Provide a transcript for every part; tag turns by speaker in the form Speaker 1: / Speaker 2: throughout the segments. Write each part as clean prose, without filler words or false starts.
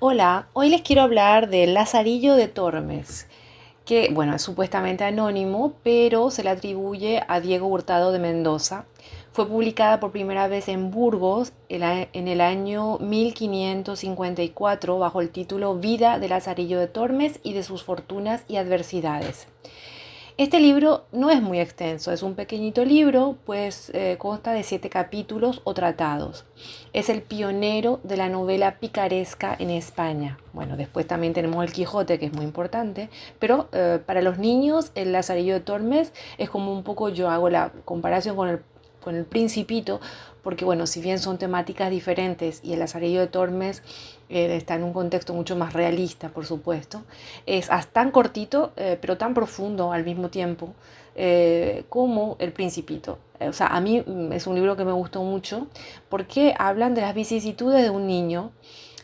Speaker 1: Hola, hoy les quiero hablar del Lazarillo de Tormes, que bueno, es supuestamente anónimo, pero se le atribuye a Diego Hurtado de Mendoza. Fue publicada por primera vez en Burgos en el año 1554 bajo el título Vida de Lazarillo de Tormes y de sus fortunas y adversidades. Este libro no es muy extenso, es un pequeñito libro, pues consta de 7 capítulos o tratados. Es el pionero de la novela picaresca en España. Bueno, después también tenemos el Quijote, que es muy importante, pero para los niños el Lazarillo de Tormes es como un poco, yo hago la comparación con el Principito, porque bueno, si bien son temáticas diferentes y el Lazarillo de Tormes está en un contexto mucho más realista, por supuesto, es tan cortito, pero tan profundo al mismo tiempo, como El Principito. O sea, a mí es un libro que me gustó mucho porque hablan de las vicisitudes de un niño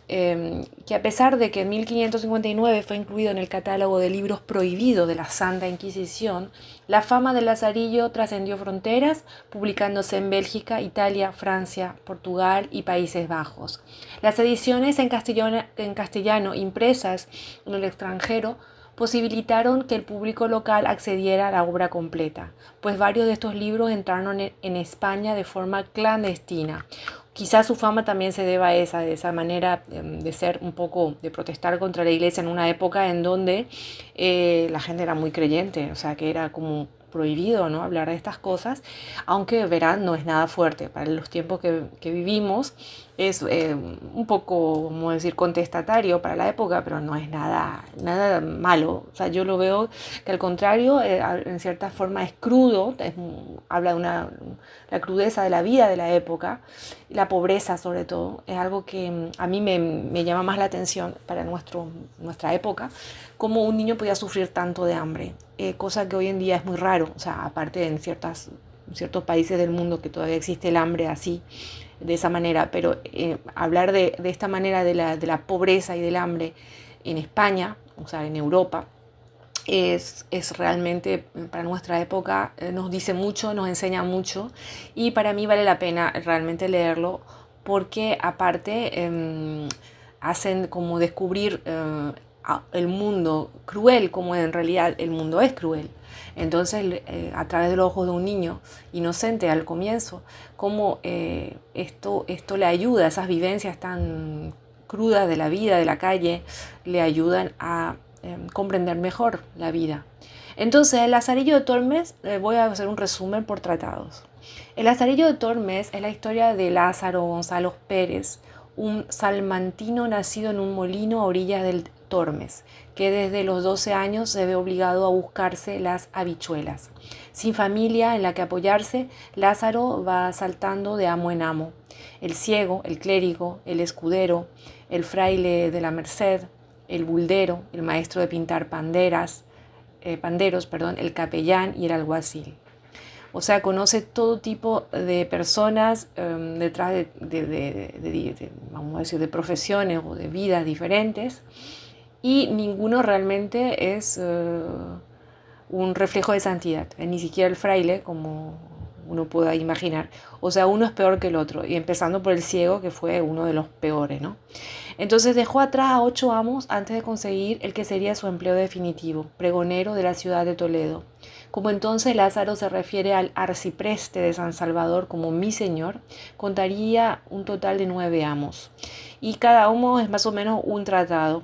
Speaker 1: que a pesar de que en 1559 fue incluido en el catálogo de libros prohibidos de la Santa Inquisición, la fama del Lazarillo trascendió fronteras, publicándose en Bélgica, Italia, Francia, Portugal y Países Bajos. Las ediciones en castellano impresas en el extranjero posibilitaron que el público local accediera a la obra completa, pues varios de estos libros entraron en España de forma clandestina. Quizás su fama también se deba a de esa manera de ser un poco, de protestar contra la iglesia en una época en donde la gente era muy creyente, o sea que era como prohibido, ¿no?, hablar de estas cosas, aunque verán, no es nada fuerte para los tiempos que vivimos, es un poco, como decir, contestatario para la época, pero no es nada malo. O sea, yo lo veo que al contrario, en cierta forma es crudo, habla de la crudeza de la vida de la época, la pobreza sobre todo, es algo que a mí me llama más la atención para nuestra época, cómo un niño podía sufrir tanto de hambre, cosa que hoy en día es muy raro. O sea, aparte en ciertos países del mundo que todavía existe el hambre así, de esa manera, pero hablar de esta manera de la pobreza y del hambre en España, o sea, en Europa, es realmente para nuestra época, nos dice mucho, nos enseña mucho, y para mí vale la pena realmente leerlo porque aparte hacen como descubrir el mundo cruel, como en realidad el mundo es cruel. Entonces, a través de los ojos de un niño inocente al comienzo, cómo esto le ayuda, esas vivencias tan crudas de la vida, de la calle, le ayudan a comprender mejor la vida. Entonces, el Lazarillo de Tormes, voy a hacer un resumen por tratados. El Lazarillo de Tormes es la historia de Lázaro Gonzalo Pérez, un salmantino nacido en un molino a orillas del Tormes, que desde los 12 años se ve obligado a buscarse las habichuelas. Sin familia en la que apoyarse, Lázaro va saltando de amo en amo. El ciego, el clérigo, el escudero, el fraile de la Merced, el buldero, el maestro de pintar panderos, el capellán y el alguacil. O sea, conoce todo tipo de personas detrás vamos a decir, de profesiones o de vidas diferentes, y ninguno realmente es un reflejo de santidad, ni siquiera el fraile, como uno pueda imaginar. O sea, uno es peor que el otro, y empezando por el ciego, que fue uno de los peores, ¿no? Entonces dejó atrás a 8 amos antes de conseguir el que sería su empleo definitivo, pregonero de la ciudad de Toledo. Como entonces Lázaro se refiere al arcipreste de San Salvador como mi señor, contaría un total de 9 amos. Y cada amo es más o menos un tratado,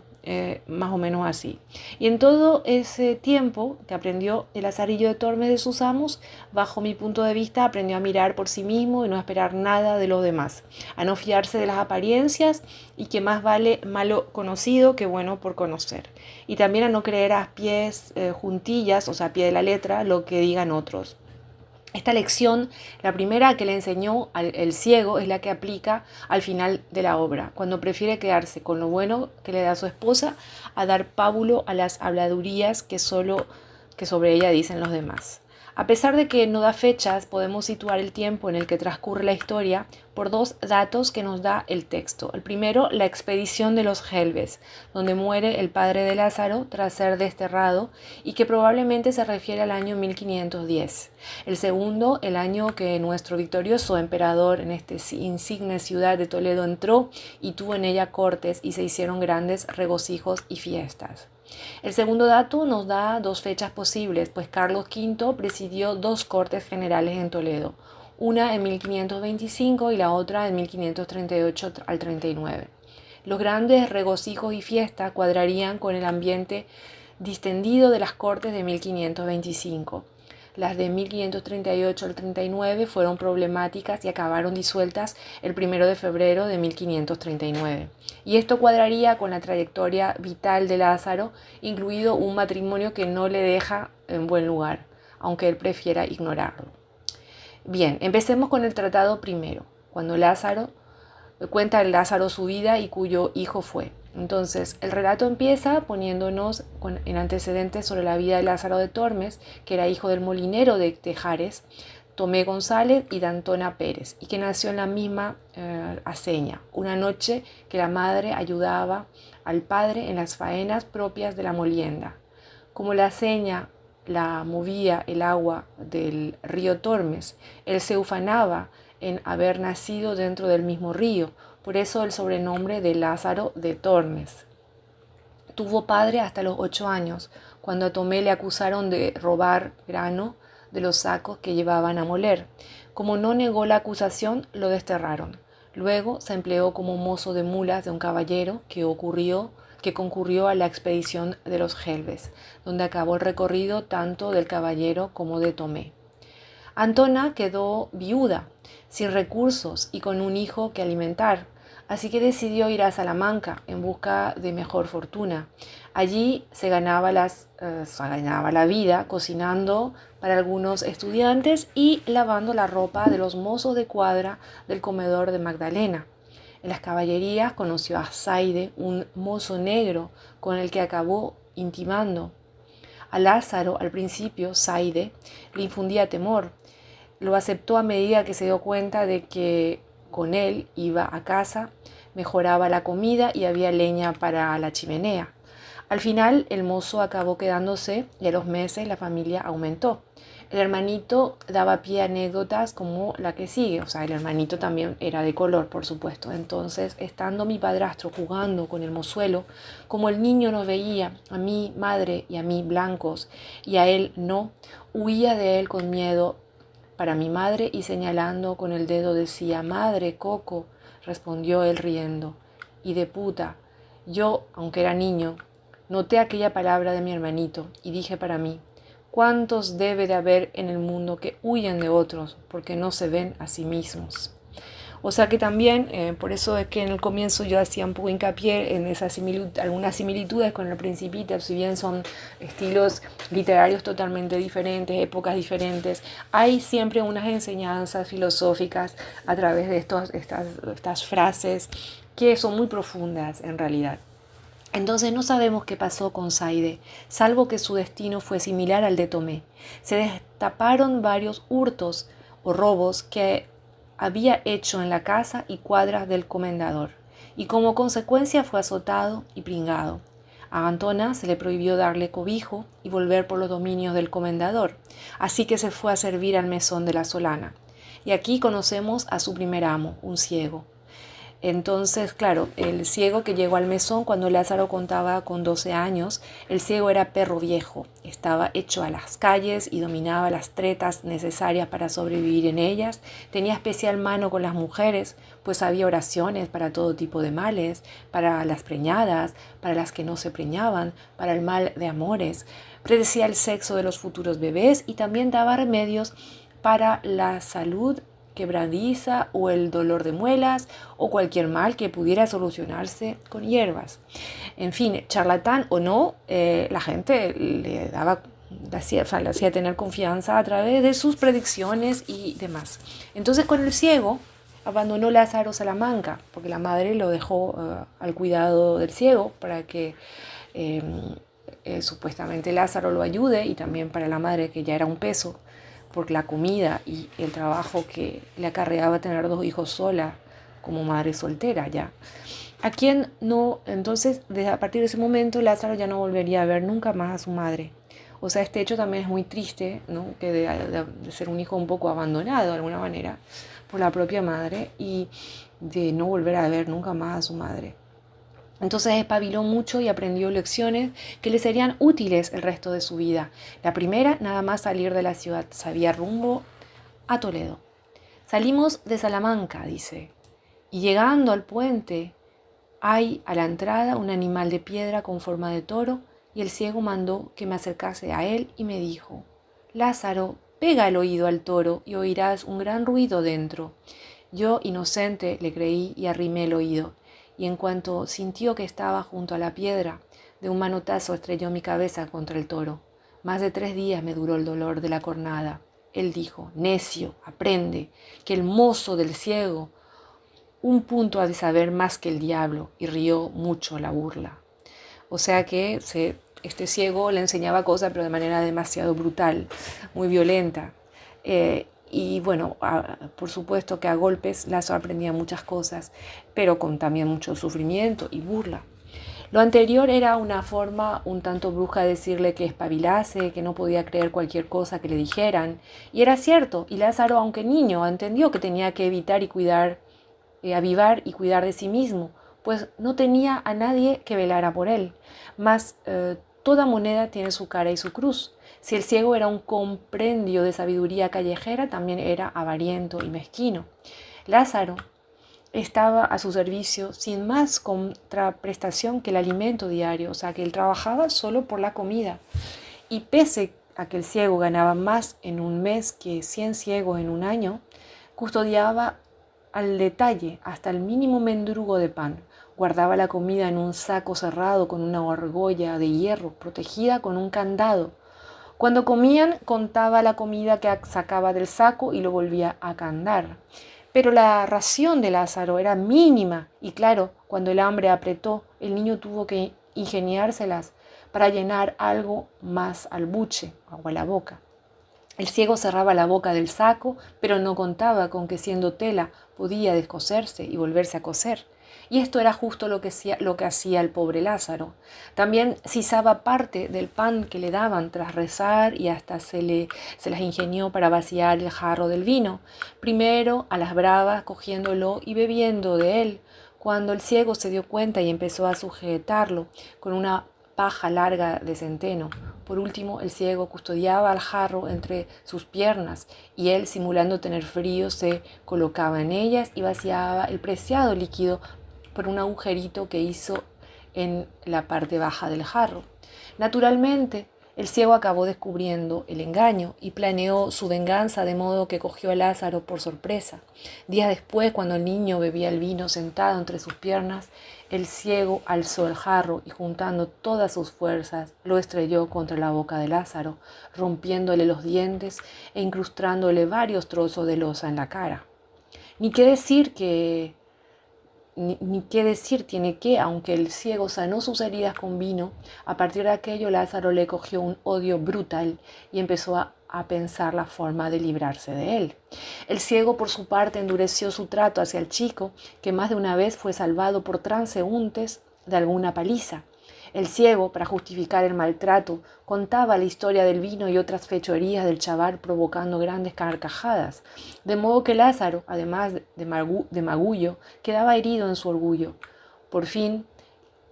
Speaker 1: más o menos así. Y en todo ese tiempo que aprendió el Lazarillo de Tormes de sus amos, bajo mi punto de vista, aprendió a mirar por sí mismo y no a esperar nada de los demás, a no fiarse de las apariencias, y que más vale malo conocido que bueno por conocer. Y también a no creer a pies juntillas, o sea, a pie de la letra, lo que digan otros. Esta lección, la primera que le enseñó el ciego, es la que aplica al final de la obra, cuando prefiere quedarse con lo bueno que le da su esposa a dar pábulo a las habladurías que sobre ella dicen los demás. A pesar de que no da fechas, podemos situar el tiempo en el que transcurre la historia por dos datos que nos da el texto. El primero, la expedición de los Helves, donde muere el padre de Lázaro tras ser desterrado y que probablemente se refiere al año 1510. El segundo, el año que nuestro victorioso emperador en esta insigne ciudad de Toledo entró y tuvo en ella cortes y se hicieron grandes regocijos y fiestas. El segundo dato nos da dos fechas posibles, pues Carlos V presidió dos cortes generales en Toledo, una en 1525 y la otra en 1538 al 39. Los grandes regocijos y fiestas cuadrarían con el ambiente distendido de las cortes de 1525. Las de 1538 al 39 fueron problemáticas y acabaron disueltas el 1 de febrero de 1539. Y esto cuadraría con la trayectoria vital de Lázaro, incluido un matrimonio que no le deja en buen lugar, aunque él prefiera ignorarlo. Bien, empecemos con el tratado primero, cuando cuenta Lázaro su vida y cuyo hijo fue. Entonces, el relato empieza poniéndonos en antecedentes sobre la vida de Lázaro de Tormes, que era hijo del molinero de Tejares, Tomé González y de Antona Pérez, y que nació en la misma aceña, una noche que la madre ayudaba al padre en las faenas propias de la molienda. Como la aceña la movía el agua del río Tormes, él se ufanaba en haber nacido dentro del mismo río, por eso el sobrenombre de Lázaro de Tormes. Tuvo padre hasta los 8 años, cuando a Tomé le acusaron de robar grano de los sacos que llevaban a moler. Como no negó la acusación, lo desterraron. Luego se empleó como mozo de mulas de un caballero que concurrió a la expedición de los Helves, donde acabó el recorrido tanto del caballero como de Tomé. Antona quedó viuda, sin recursos y con un hijo que alimentar, así que decidió ir a Salamanca en busca de mejor fortuna. Allí se ganaba la vida cocinando para algunos estudiantes y lavando la ropa de los mozos de cuadra del comedor de Magdalena. En las caballerías conoció a Zaide, un mozo negro con el que acabó intimando. A Lázaro, al principio, Zaide le infundía temor. Lo aceptó a medida que se dio cuenta de que con él iba a casa, mejoraba la comida y había leña para la chimenea. Al final, el mozo acabó quedándose y a los meses la familia aumentó. El hermanito daba pie a anécdotas como la que sigue, o sea, el hermanito también era de color, por supuesto. Entonces, estando mi padrastro jugando con el mozuelo, como el niño nos veía, a mi madre y a mí blancos, y a él no, huía de él con miedo para mi madre y señalando con el dedo decía, «Madre, Coco», respondió él riendo, «y de puta». Yo, aunque era niño, noté aquella palabra de mi hermanito y dije para mí, ¿cuántos debe de haber en el mundo que huyen de otros porque no se ven a sí mismos? O sea que también, por eso es que en el comienzo yo hacía un poco hincapié en algunas similitudes con el Principito, si bien son estilos literarios totalmente diferentes, épocas diferentes, hay siempre unas enseñanzas filosóficas a través de estas frases que son muy profundas en realidad. Entonces no sabemos qué pasó con Zaide, salvo que su destino fue similar al de Tomé. Se destaparon varios hurtos o robos que había hecho en la casa y cuadras del comendador, y como consecuencia fue azotado y pringado. A Antona se le prohibió darle cobijo y volver por los dominios del comendador, así que se fue a servir al mesón de la Solana. Y aquí conocemos a su primer amo, un ciego. Entonces, claro, el ciego que llegó al mesón cuando Lázaro contaba con 12 años, el ciego era perro viejo, estaba hecho a las calles y dominaba las tretas necesarias para sobrevivir en ellas, tenía especial mano con las mujeres, pues había oraciones para todo tipo de males, para las preñadas, para las que no se preñaban, para el mal de amores, predecía el sexo de los futuros bebés y también daba remedios para la salud quebradiza o el dolor de muelas o cualquier mal que pudiera solucionarse con hierbas. En fin, charlatán o no, la gente le hacía tener confianza a través de sus predicciones y demás. Entonces con el ciego abandonó Lázaro Salamanca porque la madre lo dejó al cuidado del ciego para que supuestamente Lázaro lo ayude y también para la madre que ya era un peso por la comida y el trabajo que le acarreaba tener 2 hijos sola como madre soltera ya. A quien no, entonces, a partir de ese momento, Lázaro ya no volvería a ver nunca más a su madre. O sea, este hecho también es muy triste, ¿no? Que de ser un hijo un poco abandonado de alguna manera por la propia madre y de no volver a ver nunca más a su madre. Entonces espabiló mucho y aprendió lecciones que le serían útiles el resto de su vida. La primera, nada más salir de la ciudad, sabía rumbo a Toledo. Salimos de Salamanca, dice, y llegando al puente hay a la entrada un animal de piedra con forma de toro, y el ciego mandó que me acercase a él y me dijo: Lázaro, pega el oído al toro y oirás un gran ruido dentro. Yo, inocente, le creí y arrimé el oído, y en cuanto sintió que estaba junto a la piedra, de un manotazo estrelló mi cabeza contra el toro. Más de 3 días me duró el dolor de la cornada. Él dijo: Necio, aprende, que el mozo del ciego un punto ha de saber más que el diablo, y rió mucho la burla. O sea que este ciego le enseñaba cosas, pero de manera demasiado brutal, muy violenta. Y bueno, por supuesto que a golpes Lázaro aprendía muchas cosas, pero con también mucho sufrimiento y burla. Lo anterior era una forma un tanto bruja de decirle que espabilase, que no podía creer cualquier cosa que le dijeran. Y era cierto, y Lázaro, aunque niño, entendió que tenía que evitar y cuidar, avivar y cuidar de sí mismo, pues no tenía a nadie que velara por él. Mas toda moneda tiene su cara y su cruz. Si el ciego era un compendio de sabiduría callejera, también era avariento y mezquino. Lázaro estaba a su servicio sin más contraprestación que el alimento diario, o sea que él trabajaba solo por la comida. Y pese a que el ciego ganaba más en un mes que 100 ciegos en un año, custodiaba al detalle hasta el mínimo mendrugo de pan. Guardaba la comida en un saco cerrado con una argolla de hierro protegida con un candado. Cuando comían, contaba la comida que sacaba del saco y lo volvía a candar. Pero la ración de Lázaro era mínima y claro, cuando el hambre apretó, el niño tuvo que ingeniárselas para llenar algo más al buche, agua a la boca. El ciego cerraba la boca del saco, pero no contaba con que siendo tela podía descoserse y volverse a coser. Y esto era justo lo que hacía el pobre Lázaro. También sisaba parte del pan que le daban tras rezar y hasta se las ingenió para vaciar el jarro del vino. Primero a las bravas cogiéndolo y bebiendo de él. Cuando el ciego se dio cuenta y empezó a sujetarlo con una paja larga de centeno. Por último, el ciego custodiaba al jarro entre sus piernas y él, simulando tener frío, se colocaba en ellas y vaciaba el preciado líquido por un agujerito que hizo en la parte baja del jarro. Naturalmente, el ciego acabó descubriendo el engaño y planeó su venganza de modo que cogió a Lázaro por sorpresa. Días después, cuando el niño bebía el vino sentado entre sus piernas, el ciego alzó el jarro y juntando todas sus fuerzas lo estrelló contra la boca de Lázaro, rompiéndole los dientes e incrustándole varios trozos de losa en la cara. Ni qué decir tiene que, aunque el ciego sanó sus heridas con vino, a partir de aquello Lázaro le cogió un odio brutal y empezó a pensar la forma de librarse de él. El ciego, por su parte, endureció su trato hacia el chico, que más de una vez fue salvado por transeúntes de alguna paliza. El ciego, para justificar el maltrato, contaba la historia del vino y otras fechorías del chaval provocando grandes carcajadas, de modo que Lázaro, además de magullo, quedaba herido en su orgullo. Por fin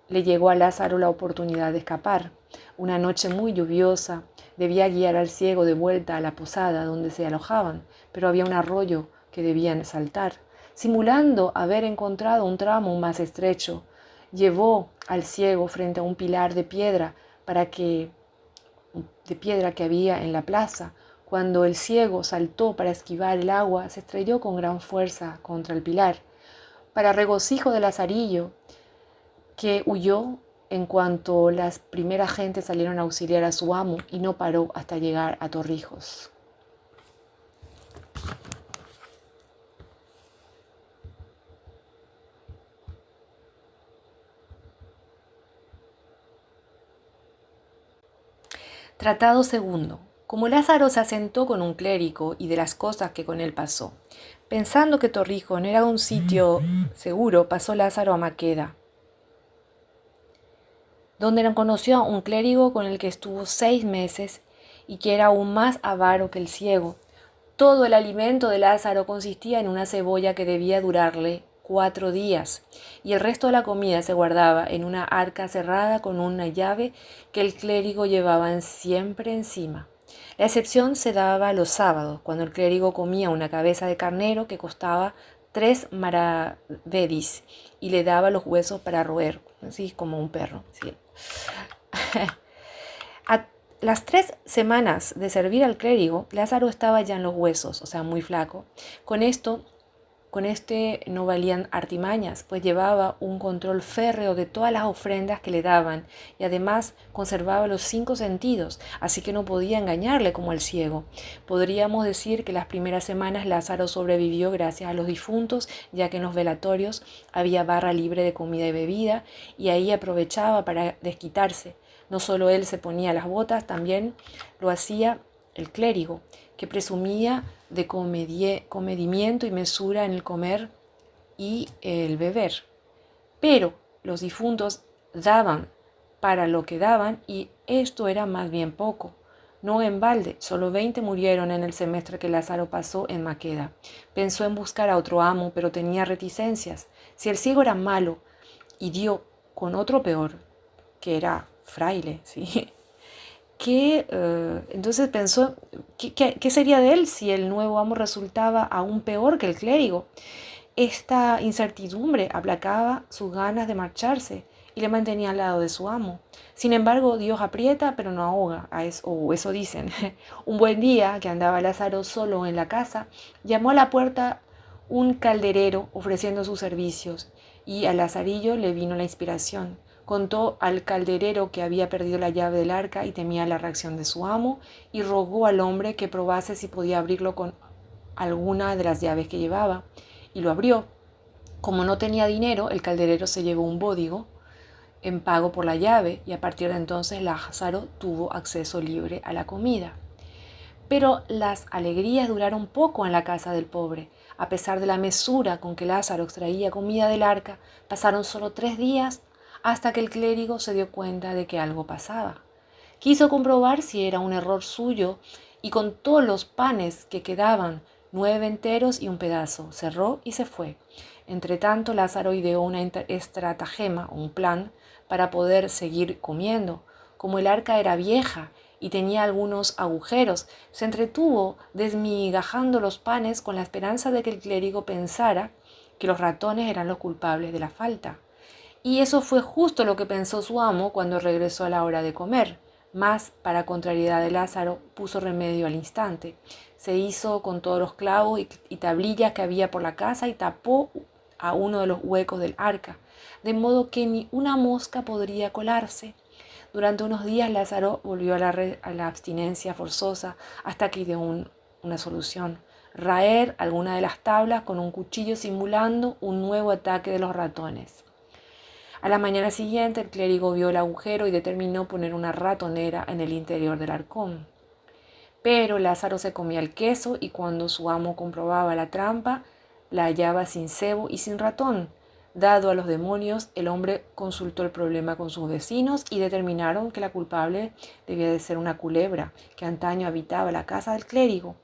Speaker 1: le llegó a Lázaro la oportunidad de escapar. Una noche muy lluviosa, debía guiar al ciego de vuelta a la posada donde se alojaban, pero había un arroyo que debían saltar. Simulando haber encontrado un tramo más estrecho, llevó al ciego frente a un pilar de piedra que había en la plaza. Cuando el ciego saltó para esquivar el agua, se estrelló con gran fuerza contra el pilar. Para regocijo de Lazarillo, que huyó en cuanto las primeras gentes salieron a auxiliar a su amo y no paró hasta llegar a Torrijos. Tratado segundo. Como Lázaro se asentó con un clérigo y de las cosas que con él pasó, pensando que Torrijos no era un sitio seguro, pasó Lázaro a Maqueda, donde conoció a un clérigo con el que estuvo 6 meses y que era aún más avaro que el ciego. Todo el alimento de Lázaro consistía en una cebolla que debía durarle 4 días, y el resto de la comida se guardaba en una arca cerrada con una llave que el clérigo llevaba siempre encima. La excepción se daba los sábados, cuando el clérigo comía una cabeza de carnero que costaba 3 maravedis y le daba los huesos para roer, así como un perro. ¿Sí? A las 3 semanas de servir al clérigo, Lázaro estaba ya en los huesos, o sea, muy flaco. Con este no valían artimañas, pues llevaba un control férreo de todas las ofrendas que le daban y además conservaba los 5 sentidos, así que no podía engañarle como el ciego. Podríamos decir que las primeras semanas Lázaro sobrevivió gracias a los difuntos, ya que en los velatorios había barra libre de comida y bebida y ahí aprovechaba para desquitarse. No solo él se ponía las botas, también lo hacía el clérigo, que presumía de comedimiento y mesura en el comer y el beber. Pero los difuntos daban para lo que daban y esto era más bien poco. No en balde, solo 20 murieron en el semestre que Lázaro pasó en Maqueda. Pensó en buscar a otro amo, pero tenía reticencias. Si el ciego era malo y dio con otro peor, que era fraile, ¿sí? Entonces pensó, ¿qué sería de él si el nuevo amo resultaba aún peor que el clérigo? Esta incertidumbre aplacaba sus ganas de marcharse y le mantenía al lado de su amo. Sin embargo, Dios aprieta pero no ahoga, o eso dicen. Un buen día, que andaba Lázaro solo en la casa, llamó a la puerta un calderero ofreciendo sus servicios, y a Lazarillo le vino la inspiración. Contó al calderero que había perdido la llave del arca y temía la reacción de su amo, y rogó al hombre que probase si podía abrirlo con alguna de las llaves que llevaba, y lo abrió. Como no tenía dinero, el calderero se llevó un bódigo en pago por la llave, y a partir de entonces Lázaro tuvo acceso libre a la comida. Pero las alegrías duraron poco en la casa del pobre. A pesar de la mesura con que Lázaro extraía comida del arca, pasaron solo 3 días hasta que el clérigo se dio cuenta de que algo pasaba. Quiso comprobar si era un error suyo y contó los panes que quedaban, 9 enteros y un pedazo. Cerró y se fue. Entretanto, Lázaro ideó una estratagema, un plan, para poder seguir comiendo. Como el arca era vieja y tenía algunos agujeros, se entretuvo desmigajando los panes con la esperanza de que el clérigo pensara que los ratones eran los culpables de la falta. Y eso fue justo lo que pensó su amo cuando regresó a la hora de comer. Mas, para contrariedad de Lázaro, puso remedio al instante. Se hizo con todos los clavos y tablillas que había por la casa y tapó a uno de los huecos del arca, de modo que ni una mosca podría colarse. Durante unos días Lázaro volvió a la abstinencia forzosa hasta que dio una solución: raer alguna de las tablas con un cuchillo simulando un nuevo ataque de los ratones. A la mañana siguiente el clérigo vio el agujero y determinó poner una ratonera en el interior del arcón. Pero Lázaro se comía el queso y cuando su amo comprobaba la trampa, la hallaba sin cebo y sin ratón. Dado a los demonios, el hombre consultó el problema con sus vecinos y determinaron que la culpable debía de ser una culebra que antaño habitaba la casa del clérigo.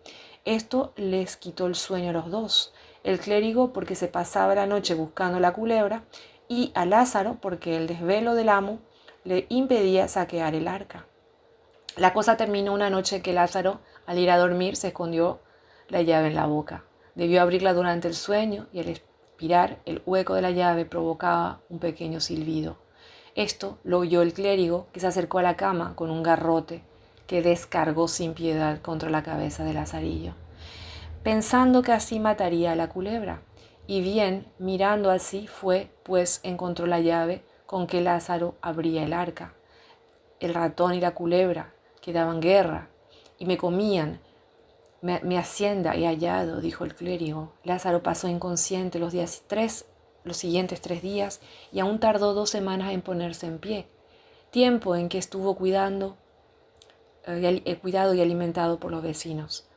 Speaker 1: Esto les quitó el sueño a los dos: el clérigo porque se pasaba la noche buscando la culebra, y a Lázaro porque el desvelo del amo le impedía saquear el arca. La cosa terminó una noche que Lázaro, al ir a dormir, se escondió la llave en la boca. Debió abrirla durante el sueño y al expirar el hueco de la llave provocaba un pequeño silbido. Esto lo oyó el clérigo, que se acercó a la cama con un garrote que descargó sin piedad contra la cabeza de Lazarillo, pensando que así mataría a la culebra. Y bien, mirando así fue, pues encontró la llave con que Lázaro abría el arca. El ratón y la culebra que daban guerra y me comían. Mi hacienda he hallado, dijo el clérigo. Lázaro pasó inconsciente los siguientes 3 días y aún tardó 2 semanas en ponerse en pie, tiempo en que estuvo cuidando cuidado y alimentado por los vecinos.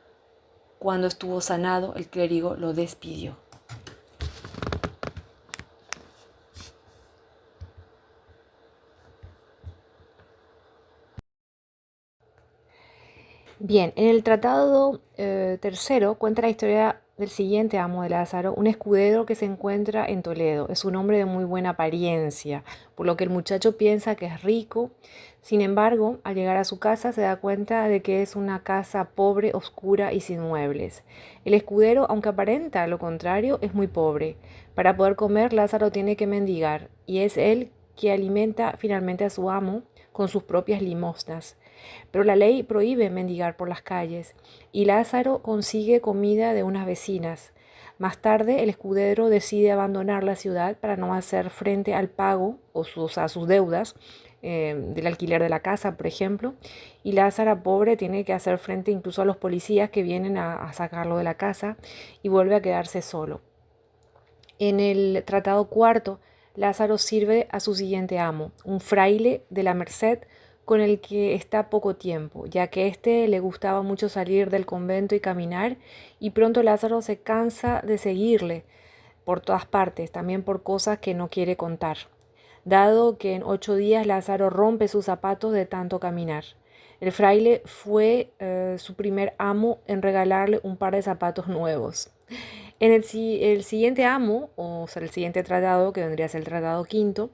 Speaker 1: Cuando estuvo sanado, el clérigo lo despidió. Bien, en el tratado tercero cuenta la historia del siguiente amo de Lázaro, un escudero que se encuentra en Toledo. Es un hombre de muy buena apariencia, por lo que el muchacho piensa que es rico. Sin embargo, al llegar a su casa se da cuenta de que es una casa pobre, oscura y sin muebles. El escudero, aunque aparenta lo contrario, es muy pobre. Para poder comer, Lázaro tiene que mendigar, y es él que alimenta finalmente a su amo con sus propias limosnas. Pero la ley prohíbe mendigar por las calles y Lázaro consigue comida de unas vecinas. Más tarde, el escudero decide abandonar la ciudad para no hacer frente al pago a sus deudas del alquiler de la casa, por ejemplo, y Lázaro, pobre, tiene que hacer frente incluso a los policías que vienen a sacarlo de la casa y vuelve a quedarse solo. En el tratado cuarto, Lázaro sirve a su siguiente amo, un fraile de la Merced, con el que está poco tiempo, ya que a éste le gustaba mucho salir del convento y caminar, y pronto Lázaro se cansa de seguirle por todas partes, también por cosas que no quiere contar, dado que en 8 días Lázaro rompe sus zapatos de tanto caminar. El fraile fue su primer amo en regalarle un par de zapatos nuevos. El siguiente amo, o sea, el siguiente tratado, que vendría a ser el tratado quinto,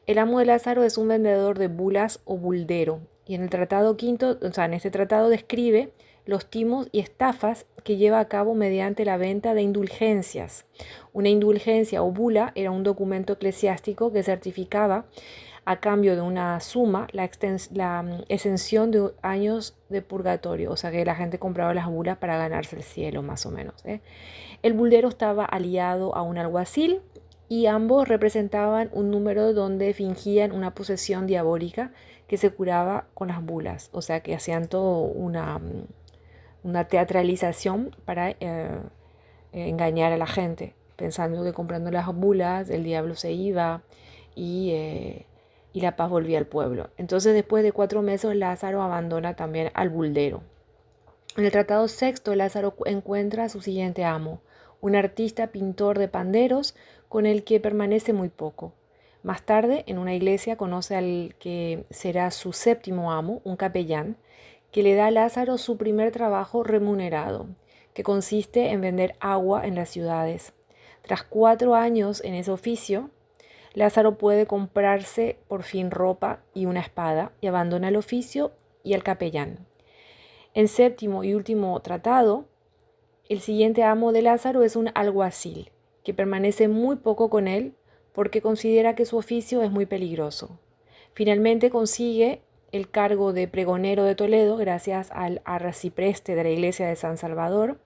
Speaker 1: el amo de Lázaro es un vendedor de bulas o buldero. Y en el tratado quinto, o sea, en este tratado describe los timos y estafas que lleva a cabo mediante la venta de indulgencias. Una indulgencia o bula era un documento eclesiástico que certificaba a cambio de una suma la exención de años de purgatorio, o sea que la gente compraba las bulas para ganarse el cielo más o menos. El buldero estaba aliado a un alguacil y ambos representaban un número donde fingían una posesión diabólica que se curaba con las bulas, o sea que hacían todo una teatralización para engañar a la gente, pensando que comprando las bulas el diablo se iba y la paz volvía al pueblo. Entonces después de 4 meses Lázaro abandona también al buldero. En el tratado sexto Lázaro encuentra a su siguiente amo, un artista pintor de panderos con el que permanece muy poco. Más tarde, en una iglesia, conoce al que será su séptimo amo, un capellán, que le da a Lázaro su primer trabajo remunerado, que consiste en vender agua en las ciudades. Tras 4 años en ese oficio, Lázaro puede comprarse por fin ropa y una espada y abandona el oficio y el capellán. En séptimo y último tratado, el siguiente amo de Lázaro es un alguacil, que permanece muy poco con él porque considera que su oficio es muy peligroso. Finalmente consigue el cargo de pregonero de Toledo gracias al arcipreste de la iglesia de San Salvador,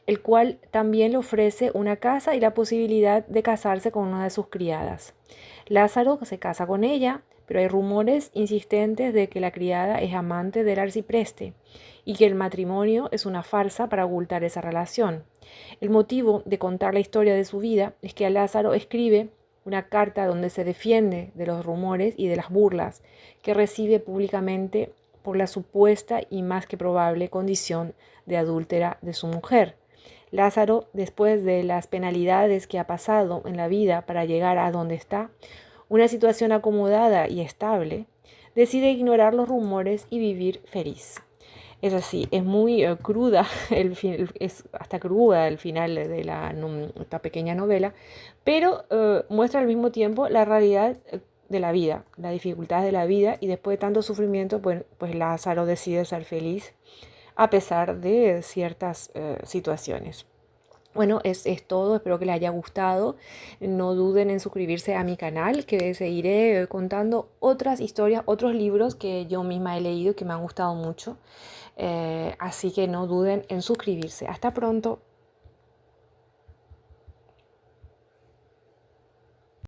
Speaker 1: el cual también le ofrece una casa y la posibilidad de casarse con una de sus criadas. Lázaro se casa con ella, pero hay rumores insistentes de que la criada es amante del arcipreste y que el matrimonio es una farsa para ocultar esa relación. El motivo de contar la historia de su vida es que Lázaro escribe una carta donde se defiende de los rumores y de las burlas que recibe públicamente por la supuesta y más que probable condición de adúltera de su mujer. Lázaro, después de las penalidades que ha pasado en la vida para llegar a donde está, una situación acomodada y estable, decide ignorar los rumores y vivir feliz. Es así, es muy cruda, es hasta cruda el final de esta pequeña novela, pero muestra al mismo tiempo la realidad de la vida, las dificultades de la vida, y después de tanto sufrimiento, pues Lázaro decide ser feliz a pesar de ciertas situaciones. Bueno, es todo, espero que les haya gustado. No duden en suscribirse a mi canal, que seguiré contando otras historias, otros libros que yo misma he leído y que me han gustado mucho. Así que no duden en suscribirse. Hasta pronto.